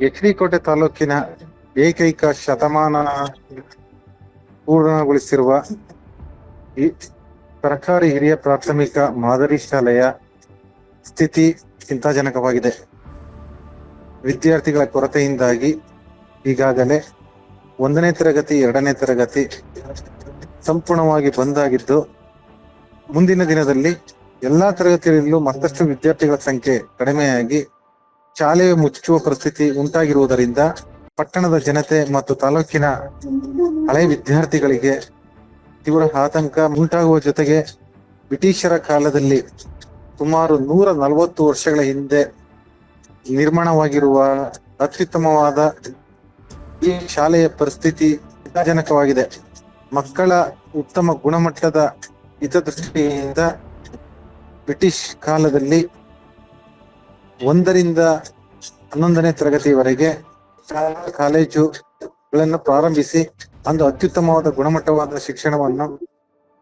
H D. ಕೋಟೆ ತಾಲೂಕಿನ ಏಕೈಕ ಶತಮಾನ ಪೂರ್ಣಗೊಳಿಸಿರುವ ಈ ಸರ್ಕಾರಿ ಹಿರಿಯ ಪ್ರಾಥಮಿಕ ಮಾದರಿ ಶಾಲೆಯ ಸ್ಥಿತಿ ಚಿಂತಾಜನಕವಾಗಿದೆ. ವಿದ್ಯಾರ್ಥಿಗಳ ಕೊರತೆಯಿಂದಾಗಿ ಈಗಾಗಲೇ 1ನೇ ತರಗತಿ 2ನೇ ತರಗತಿ ಸಂಪೂರ್ಣವಾಗಿ ಬಂದಾಗಿದ್ದು, ಮುಂದಿನ ದಿನದಲ್ಲಿ ಎಲ್ಲಾ ತರಗತಿಗಳಲ್ಲೂ ಮತ್ತಷ್ಟು ವಿದ್ಯಾರ್ಥಿಗಳ ಸಂಖ್ಯೆ ಕಡಿಮೆಯಾಗಿ ಶಾಲೆ ಮುಚ್ಚುವ ಪರಿಸ್ಥಿತಿ ಉಂಟಾಗಿರುವುದರಿಂದ ಪಟ್ಟಣದ ಜನತೆ ಮತ್ತು ತಾಲೂಕಿನ ಹಳೆ ವಿದ್ಯಾರ್ಥಿಗಳಿಗೆ ತೀವ್ರ ಆತಂಕ ಉಂಟಾಗುವ ಜೊತೆಗೆ ಬ್ರಿಟಿಷರ ಕಾಲದಲ್ಲಿ ಸುಮಾರು 140 ವರ್ಷಗಳ ಹಿಂದೆ ನಿರ್ಮಾಣವಾಗಿರುವ ಅತ್ಯುತ್ತಮವಾದ ಈ ಶಾಲೆಯ ಪರಿಸ್ಥಿತಿ ಚಿಂತಾಜನಕವಾಗಿದೆ. ಮಕ್ಕಳ ಉತ್ತಮ ಗುಣಮಟ್ಟದ ಹಿತದೃಷ್ಟಿಯಿಂದ ಬ್ರಿಟಿಷ್ ಕಾಲದಲ್ಲಿ 1ರಿಂದ 11ನೇ ತರಗತಿಯವರೆಗೆ ಶಾಲಾ ಕಾಲೇಜುಗಳನ್ನು ಪ್ರಾರಂಭಿಸಿ ಅಂದು ಅತ್ಯುತ್ತಮವಾದ ಗುಣಮಟ್ಟವಾದ ಶಿಕ್ಷಣವನ್ನು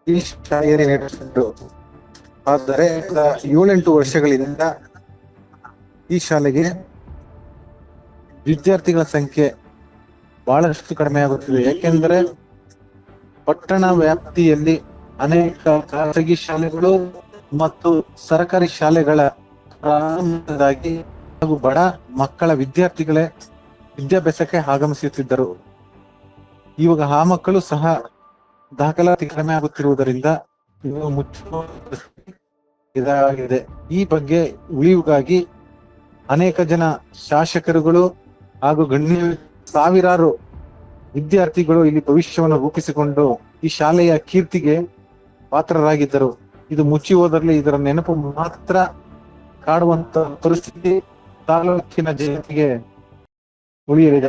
ಈ ಶಾಲೆಯಲ್ಲಿ ನೀಡುತ್ತಿದ್ದರು. ಆದರೆ 7-8 ವರ್ಷಗಳಿಂದ ಈ ಶಾಲೆಗೆ ವಿದ್ಯಾರ್ಥಿಗಳ ಸಂಖ್ಯೆ ಬಹಳಷ್ಟು ಕಡಿಮೆಯಾಗುತ್ತಿದೆ. ಯಾಕೆಂದ್ರೆ ಪಟ್ಟಣ ವ್ಯಾಪ್ತಿಯಲ್ಲಿ ಅನೇಕ ಖಾಸಗಿ ಶಾಲೆಗಳು ಮತ್ತು ಸರ್ಕಾರಿ ಶಾಲೆಗಳ ಪ್ರಾರಂಭದಿಂದಾಗಿ ಹಾಗೂ ಬಡ ಮಕ್ಕಳ ವಿದ್ಯಾರ್ಥಿಗಳೇ ವಿದ್ಯಾಭ್ಯಾಸಕ್ಕೆ ಆಗಮಿಸುತ್ತಿದ್ದರು. ಇವಾಗ ಆ ಮಕ್ಕಳು ಸಹ ದಾಖಲಾತಿ ಕಡಿಮೆ ಆಗುತ್ತಿರುವುದರಿಂದ ಇವು ಮುಚ್ಚುವ ಇದಾಗಿದೆ. ಈ ಬಗ್ಗೆ ಉಳಿವಿಗಾಗಿ ಅನೇಕ ಜನ ಶಾಸಕರುಗಳು ಹಾಗೂ ಗಣ್ಯ ಸಾವಿರಾರು ವಿದ್ಯಾರ್ಥಿಗಳು ಇಲ್ಲಿ ಭವಿಷ್ಯವನ್ನು ರೂಪಿಸಿಕೊಂಡು ಈ ಶಾಲೆಯ ಕೀರ್ತಿಗೆ ಪಾತ್ರರಾಗಿದ್ದರು. ಇದು ಮುಚ್ಚಿ ಹೋದಲ್ಲಿ ಇದರ ನೆನಪು ಮಾತ್ರ ಕಾಡುವಂತ ಪರಿಸ್ಥಿತಿ ತಾಲೂಕಿನ ಜನತೆಗೆ ಉಳಿಯಲಿದೆ.